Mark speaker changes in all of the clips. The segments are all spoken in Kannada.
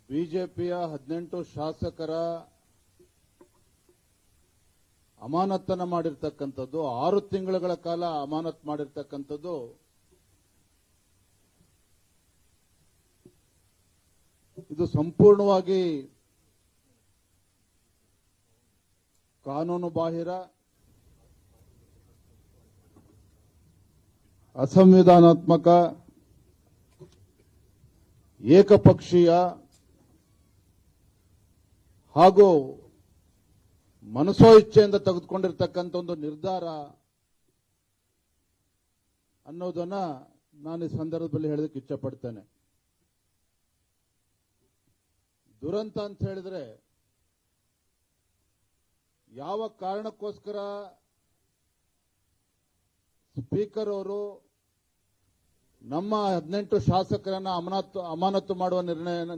Speaker 1: ಬಿಜೆಪಿಯ 18 ಶಾಸಕರ ಅಮಾನತನ್ನ ಮಾಡಿರ್ತಕ್ಕಂಥದ್ದು, 6 ತಿಂಗಳ ಕಾಲ ಅಮಾನತ್ ಮಾಡಿರ್ತಕ್ಕಂಥದ್ದು ಇದು ಸಂಪೂರ್ಣವಾಗಿ ಕಾನೂನು ಬಾಹಿರ, ಅಸಂವಿಧಾನಾತ್ಮಕ, ಏಕಪಕ್ಷೀಯ ಹಾಗೂ ಮನಸೋ ಇಚ್ಛೆಯಿಂದ ತೆಗೆದುಕೊಂಡಿರ್ತಕ್ಕಂಥ ಒಂದು ನಿರ್ಧಾರ ಅನ್ನೋದನ್ನ ನಾನು ಈ ಸಂದರ್ಭದಲ್ಲಿ ಹೇಳೋದಕ್ಕೆ ಇಚ್ಛಪಡ್ತೇನೆ. ದುರಂತ ಅಂತ ಹೇಳಿದ್ರೆ ಯಾವ ಕಾರಣಕ್ಕೋಸ್ಕರ ಸ್ಪೀಕರ್ ಅವರು ನಮ್ಮ 18 ಶಾಸಕರನ್ನ ಅಮಾನತು ಮಾಡುವ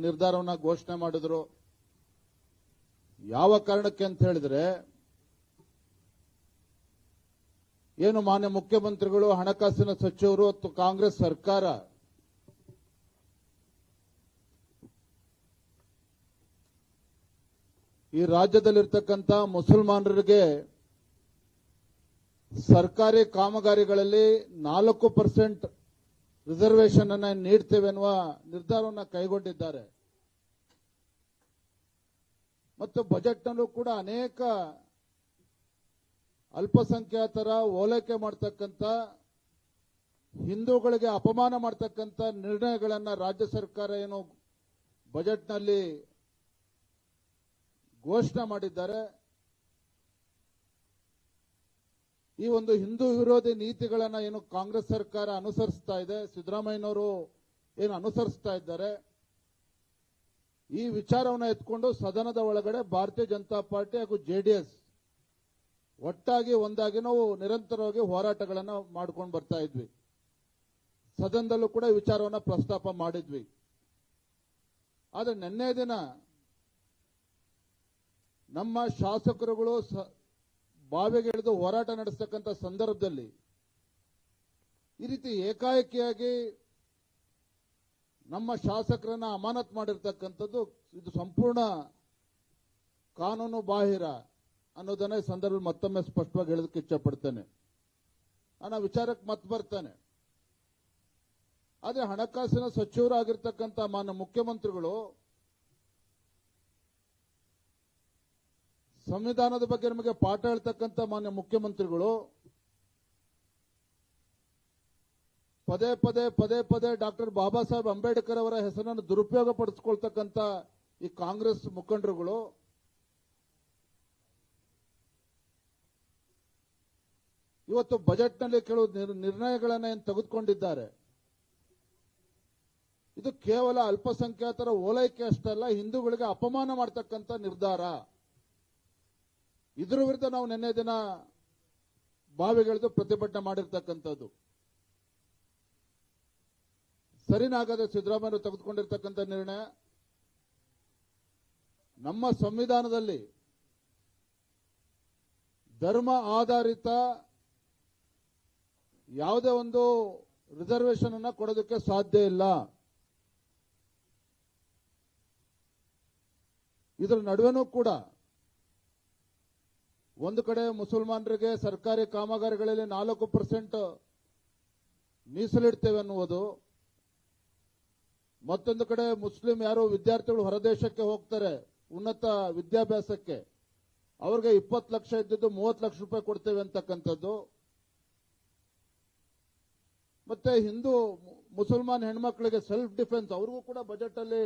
Speaker 1: ನಿರ್ಧಾರವನ್ನು ಘೋಷಣೆ ಮಾಡಿದ್ರು, ಯಾವ ಕಾರಣಕ್ಕೆ ಅಂತ ಹೇಳಿದ್ರೆ ಏನು ಮಾನ್ಯ ಮುಖ್ಯಮಂತ್ರಿಗಳು, ಹಣಕಾಸಿನ ಸಚಿವರು ಮತ್ತು ಕಾಂಗ್ರೆಸ್ ಸರ್ಕಾರ ಈ ರಾಜ್ಯದಲ್ಲಿರ್ತಕ್ಕಂಥ ಮುಸಲ್ಮಾನರಿಗೆ ಸರ್ಕಾರಿ ಕಾಮಗಾರಿಗಳಲ್ಲಿ 4% ರಿಸರ್ವೇಶನ್ ಅನ್ನು ನೀಡ್ತೇವೆ ಎನ್ನುವ ನಿರ್ಧಾರವನ್ನು ಕೈಗೊಂಡಿದ್ದಾರೆ. ಮತ್ತು ಬಜೆಟ್ನಲ್ಲೂ ಕೂಡ ಅನೇಕ ಅಲ್ಪಸಂಖ್ಯಾತರ ಓಲೈಕೆ ಮಾಡತಕ್ಕಂಥ, ಹಿಂದೂಗಳಿಗೆ ಅಪಮಾನ ಮಾಡತಕ್ಕಂಥ ನಿರ್ಣಯಗಳನ್ನು ರಾಜ್ಯ ಸರ್ಕಾರ ಏನು ಬಜೆಟ್ನಲ್ಲಿ ಘೋಷಣೆ ಮಾಡಿದ್ದಾರೆ. ಈ ಒಂದು ಹಿಂದೂ ವಿರೋಧಿ ನೀತಿಗಳನ್ನು ಏನು ಕಾಂಗ್ರೆಸ್ ಸರ್ಕಾರ ಅನುಸರಿಸ್ತಾ ಇದೆ, ಸಿದ್ದರಾಮಯ್ಯನವರು ಏನು ಅನುಸರಿಸ್ತಾ ಇದ್ದಾರೆ, ಈ ವಿಚಾರವನ್ನು ಎತ್ಕೊಂಡು ಸದನದ ಒಳಗಡೆ ಭಾರತೀಯ ಜನತಾ ಪಾರ್ಟಿ ಹಾಗೂ ಜೆಡಿಎಸ್ ಒಟ್ಟಾಗಿ ಒಂದಾಗಿ ನಾವು ನಿರಂತರವಾಗಿ ಹೋರಾಟಗಳನ್ನು ಮಾಡ್ಕೊಂಡು ಬರ್ತಾ ಇದ್ವಿ. ಸದನದಲ್ಲೂ ಕೂಡ ವಿಚಾರವನ್ನು ಪ್ರಸ್ತಾಪ ಮಾಡಿದ್ವಿ. ಆದರೆ ನಿನ್ನೆ ದಿನ ನಮ್ಮ ಶಾಸಕರುಗಳು ಬಾವಿಗೆ ಇಳಿದು ಹೋರಾಟ ನಡೆಸತಕ್ಕಂಥ ಸಂದರ್ಭದಲ್ಲಿ ಈ ರೀತಿ ಏಕಾಏಕಿಯಾಗಿ ನಮ್ಮ ಶಾಸಕರನ್ನ ಅಮಾನತ್ ಮಾಡಿರ್ತಕ್ಕಂಥದ್ದು ಇದು ಸಂಪೂರ್ಣ ಕಾನೂನು ಬಾಹಿರ ಅನ್ನೋದನ್ನ ಈ ಸಂದರ್ಭದಲ್ಲಿ ಮತ್ತೊಮ್ಮೆ ಸ್ಪಷ್ಟವಾಗಿ ಹೇಳೋದಕ್ಕೆ ಇಚ್ಛಪಡ್ತೇನೆ. ನಾನು ವಿಚಾರಕ್ಕೆ ಮತ್ತೆ ಬರ್ತೇನೆ. ಆದರೆ ಹಣಕಾಸಿನ ಸಚಿವರಾಗಿರ್ತಕ್ಕಂಥ ಮಾನ್ಯ ಮುಖ್ಯಮಂತ್ರಿಗಳು ಸಂವಿಧಾನದ ಬಗ್ಗೆ ನಮಗೆ ಪಾಠ ಹೇಳ್ತಕ್ಕಂಥ ಮಾನ್ಯ ಮುಖ್ಯಮಂತ್ರಿಗಳು ಪದೇ ಪದೇ ಡಾಕ್ಟರ್ ಬಾಬಾ ಸಾಹೇಬ್ ಅಂಬೇಡ್ಕರ್ ಅವರ ಹೆಸರನ್ನು ದುರುಪಯೋಗ ಪಡಿಸಿಕೊಳ್ತಕ್ಕಂಥ ಈ ಕಾಂಗ್ರೆಸ್ ಮುಖಂಡರುಗಳು ಇವತ್ತು ಬಜೆಟ್ನಲ್ಲಿ ಕೆಲವು ನಿರ್ಣಯಗಳನ್ನು ಏನು ತೆಗೆದುಕೊಂಡಿದ್ದಾರೆ. ಇದು ಕೇವಲ ಅಲ್ಪಸಂಖ್ಯಾತರ ಓಲೈಕೆ ಅಷ್ಟಲ್ಲ, ಹಿಂದೂಗಳಿಗೆ ಅಪಮಾನ ಮಾಡತಕ್ಕಂಥ ನಿರ್ಧಾರ. ಇದರ ವಿರುದ್ಧ ನಾವು ನಿನ್ನೆ ದಿನ ಬಾವಿಗೆಳೆದು ಪ್ರತಿಭಟನೆ ಮಾಡಿರ್ತಕ್ಕಂಥದ್ದು. ಸರಿನಾಗದೆ ಸಿದ್ದರಾಮಯ್ಯ ತೆಗೆದುಕೊಂಡಿರ್ತಕ್ಕಂಥ ನಿರ್ಣಯ. ನಮ್ಮ ಸಂವಿಧಾನದಲ್ಲಿ ಧರ್ಮ ಆಧಾರಿತ ಯಾವುದೇ ಒಂದು ರಿಸರ್ವೇಶನ್ ಅನ್ನು ಕೊಡೋದಕ್ಕೆ ಸಾಧ್ಯ ಇಲ್ಲ. ಇದರ ನಡುವೆನೂ ಕೂಡ ಒಂದು ಕಡೆ ಮುಸಲ್ಮಾನರಿಗೆ ಸರ್ಕಾರಿ ಕಾಮಗಾರಿಗಳಲ್ಲಿ 4% ಮೀಸಲಿಡ್ತೇವೆ ಅನ್ನುವುದು, ಮತ್ತೊಂದು ಕಡೆ ಮುಸ್ಲಿಂ ಯಾರು ವಿದ್ಯಾರ್ಥಿಗಳು ಹೊರದೇಶಕ್ಕೆ ಹೋಗ್ತಾರೆ ಉನ್ನತ ವಿದ್ಯಾಭ್ಯಾಸಕ್ಕೆ, ಅವ್ರಿಗೆ 20 ಲಕ್ಷ ಇದ್ದಿದ್ದು 30 ಲಕ್ಷ ರೂಪಾಯಿ ಕೊಡ್ತೇವೆ ಅಂತಕ್ಕಂಥದ್ದು, ಮತ್ತೆ ಹಿಂದೂ ಮುಸಲ್ಮಾನ್ ಹೆಣ್ಮಕ್ಳಿಗೆ ಸೆಲ್ಫ್ ಡಿಫೆನ್ಸ್ ಅವ್ರಿಗೂ ಕೂಡ ಬಜೆಟ್ ಅಲ್ಲಿ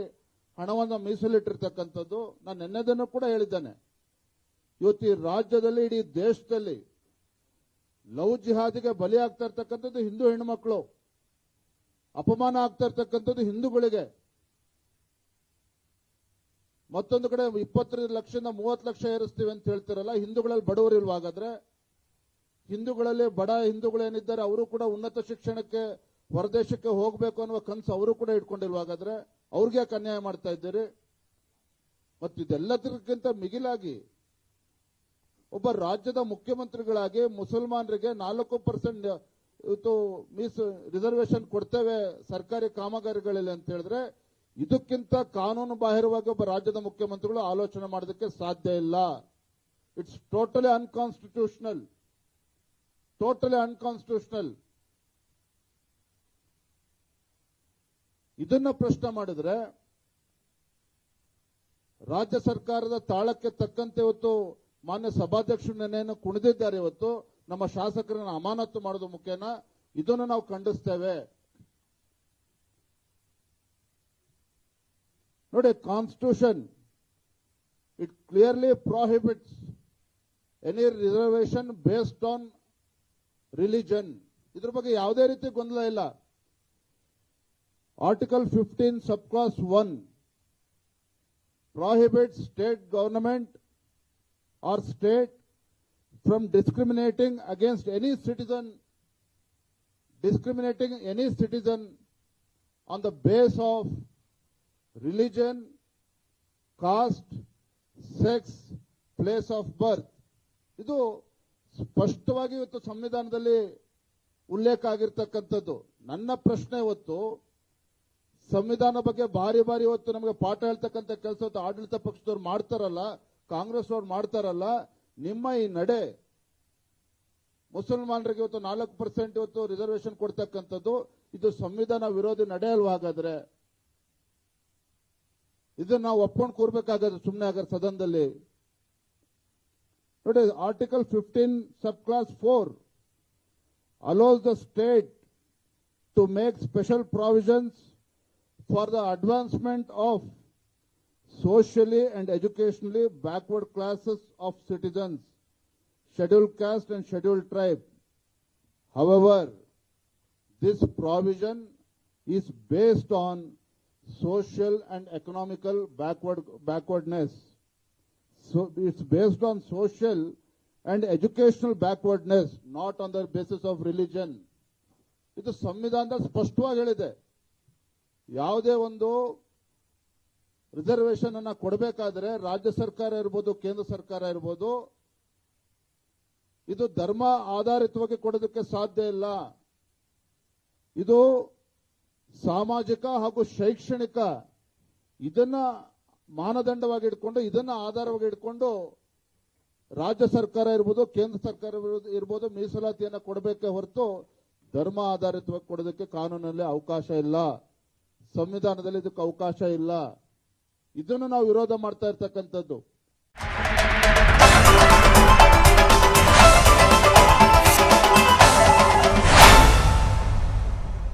Speaker 1: ಹಣವನ್ನು ಮೀಸಲಿಟ್ಟಿರ್ತಕ್ಕಂಥದ್ದು. ನಾನು ನಿನ್ನೆದನ್ನು ಕೂಡ ಹೇಳಿದ್ದೇನೆ. ಇವತ್ತು ಈ ರಾಜ್ಯದಲ್ಲಿ, ಇಡೀ ದೇಶದಲ್ಲಿ ಲವ್ ಜಿಹಾದಿಗೆ ಬಲಿಯಾಗ್ತಾ ಇರ್ತಕ್ಕಂಥದ್ದು ಹಿಂದೂ ಹೆಣ್ಣುಮಕ್ಕಳು, ಅಪಮಾನ ಆಗ್ತಾ ಇರ್ತಕ್ಕಂಥದ್ದು ಹಿಂದೂಗಳಿಗೆ. ಮತ್ತೊಂದು ಕಡೆ 25 ಲಕ್ಷದಿಂದ 30 ಲಕ್ಷ ಏರಿಸ್ತೀವಿ ಅಂತ ಹೇಳ್ತಿರಲ್ಲ, ಹಿಂದೂಗಳಲ್ಲಿ ಬಡವರು ಇಲ್ವಾ? ಹಾಗಾದ್ರೆ ಹಿಂದೂಗಳಲ್ಲಿ ಬಡ ಹಿಂದೂಗಳೇನಿದ್ದಾರೆ ಅವರು ಕೂಡ ಉನ್ನತ ಶಿಕ್ಷಣಕ್ಕೆ ಹೊರದೇಶಕ್ಕೆ ಹೋಗಬೇಕು ಅನ್ನುವ ಕನಸು ಅವರು ಕೂಡ ಇಟ್ಕೊಂಡಿಲ್ವಾ? ಹಾಗಾದ್ರೆ ಅವ್ರಿಗೆ ಯಾಕೆ ಅನ್ಯಾಯ ಮಾಡ್ತಾ ಇದ್ದೀರಿ? ಮತ್ತಿದೆಲ್ಲದಕ್ಕಿಂತ ಮಿಗಿಲಾಗಿ ಒಬ್ಬ ರಾಜ್ಯದ ಮುಖ್ಯಮಂತ್ರಿಗಳಾಗಿ ಮುಸಲ್ಮಾನರಿಗೆ 4% ಇವತ್ತು ರಿಸರ್ವೇಶನ್ ಕೊಡ್ತೇವೆ ಸರ್ಕಾರಿ ಕಾಮಗಾರಿಗಳಲ್ಲಿ ಅಂತ ಹೇಳಿದ್ರೆ ಇದಕ್ಕಿಂತ ಕಾನೂನು ಬಾಹಿರವಾಗಿ ಒಬ್ಬ ರಾಜ್ಯದ ಮುಖ್ಯಮಂತ್ರಿಗಳು ಆಲೋಚನೆ ಮಾಡೋದಕ್ಕೆ ಸಾಧ್ಯ ಇಲ್ಲ. It's totally unconstitutional. ಇದನ್ನ ಪ್ರಶ್ನೆ ಮಾಡಿದ್ರೆ ರಾಜ್ಯ ಸರ್ಕಾರದ ತಾಳಕ್ಕೆ ತಕ್ಕಂತೆ ಇವತ್ತು ಮಾನ್ಯ ಸಭಾಧ್ಯಕ್ಷರು ನೆನೆಯನ್ನು ಕುಣಿದಿದ್ದಾರೆ. ಇವತ್ತು ನಮ್ಮ ಶಾಸಕರನ್ನ ಅಮಾನತು ಮಾಡೋದು ಮುಖ್ಯನ, ಇದನ್ನು ನಾವು ಖಂಡಿಸ್ತೇವೆ. ನೋಡಿ, constitution it clearly prohibits any reservation based on religion. ಇದ್ರ ಬಗ್ಗೆ ಯಾವುದೇ ರೀತಿ ಗೊಂದಲ ಇಲ್ಲ. Article 15 subclause 1 prohibits state government or state from discriminating any citizen on the base of religion, caste, sex, place of birth. ಇದು ಸ್ಪಷ್ಟವಾಗಿ ಇವತ್ತು ಸಂವಿಧಾನದಲ್ಲಿ ಉಲ್ಲೇಖ ಆಗಿರ್ತಕ್ಕಂಥದ್ದು. ನನ್ನ ಪ್ರಶ್ನೆ ಇವತ್ತು ಸಂವಿಧಾನ ಬಗ್ಗೆ ಬಾರಿ ಇವತ್ತು ನಮಗೆ ಪಾಠ ಹೇಳ್ತಕ್ಕಂಥ ಕೆಲಸ ಆಡಳಿತ ಪಕ್ಷದವ್ರು ಮಾಡ್ತಾರಲ್ಲ, ಕಾಂಗ್ರೆಸ್ ಅವ್ರು ಮಾಡ್ತಾರಲ್ಲ. ನಿಮ್ಮ ಈ ನಡೆ ಮುಸಲ್ಮಾನರಿಗೆ ಇವತ್ತು 4% ಇವತ್ತು ರಿಸರ್ವೇಶನ್ ಕೊಡ್ತಕ್ಕಂಥದ್ದು ಇದು ಸಂವಿಧಾನ ವಿರೋಧಿ ನಡೆ ಅಲ್ವಾ? ಹಾಗಾದ್ರೆ ಇದನ್ನ ನಾವು ಒಪ್ಕೊಂಡು ಕೂರ್ಬೇಕಾಗತ್ತೆ ಸುಮ್ಮನೆ ಆಗ ಸದನದಲ್ಲಿ. ನೋಡಿ, article 15 subclause 4 allows the state to make special provisions for the advancement of socially and educationally backward classes of citizens, scheduled caste and scheduled tribe. However, this provision is based on social and economical backwardness. So it's based on social and educational backwardness, not on the basis of religion. ಇದು ಸಂವಿಧಾನದಲ್ಲಿ ಸ್ಪಷ್ಟವಾಗಿ ಹೇಳಿದೆ. ಯಾವುದೇ ಒಂದು ರಿಸರ್ವೇಶನ್ ಅನ್ನ ಕೊಡಬೇಕಾದ್ರೆ ರಾಜ್ಯ ಸರ್ಕಾರ ಇರ್ಬೋದು, ಕೇಂದ್ರ ಸರ್ಕಾರ ಇರ್ಬೋದು, ಇದು ಧರ್ಮ ಆಧಾರಿತವಾಗಿ ಕೊಡೋದಕ್ಕೆ ಸಾಧ್ಯ ಇಲ್ಲ. ಇದು ಸಾಮಾಜಿಕ ಹಾಗೂ ಶೈಕ್ಷಣಿಕ ಇದನ್ನ ಮಾನದಂಡವಾಗಿ ಇಟ್ಕೊಂಡು, ಇದನ್ನ ಆಧಾರವಾಗಿ ಇಟ್ಕೊಂಡು ರಾಜ್ಯ ಸರ್ಕಾರ ಇರ್ಬೋದು, ಕೇಂದ್ರ ಸರ್ಕಾರ ಇರ್ಬೋದು ಮೀಸಲಾತಿಯನ್ನ ಕೊಡಬೇಕೆ ಹೊರತು ಧರ್ಮ ಆಧಾರಿತವಾಗಿ ಕೊಡೋದಕ್ಕೆ ಕಾನೂನಲ್ಲಿ ಅವಕಾಶ ಇಲ್ಲ, ಸಂವಿಧಾನದಲ್ಲಿ ಇದಕ್ಕೆ ಅವಕಾಶ ಇಲ್ಲ. ಇದನ್ನು ನಾವು ವಿರೋಧ ಮಾಡ್ತಾ ಇರ್ತಕ್ಕಂಥದ್ದು.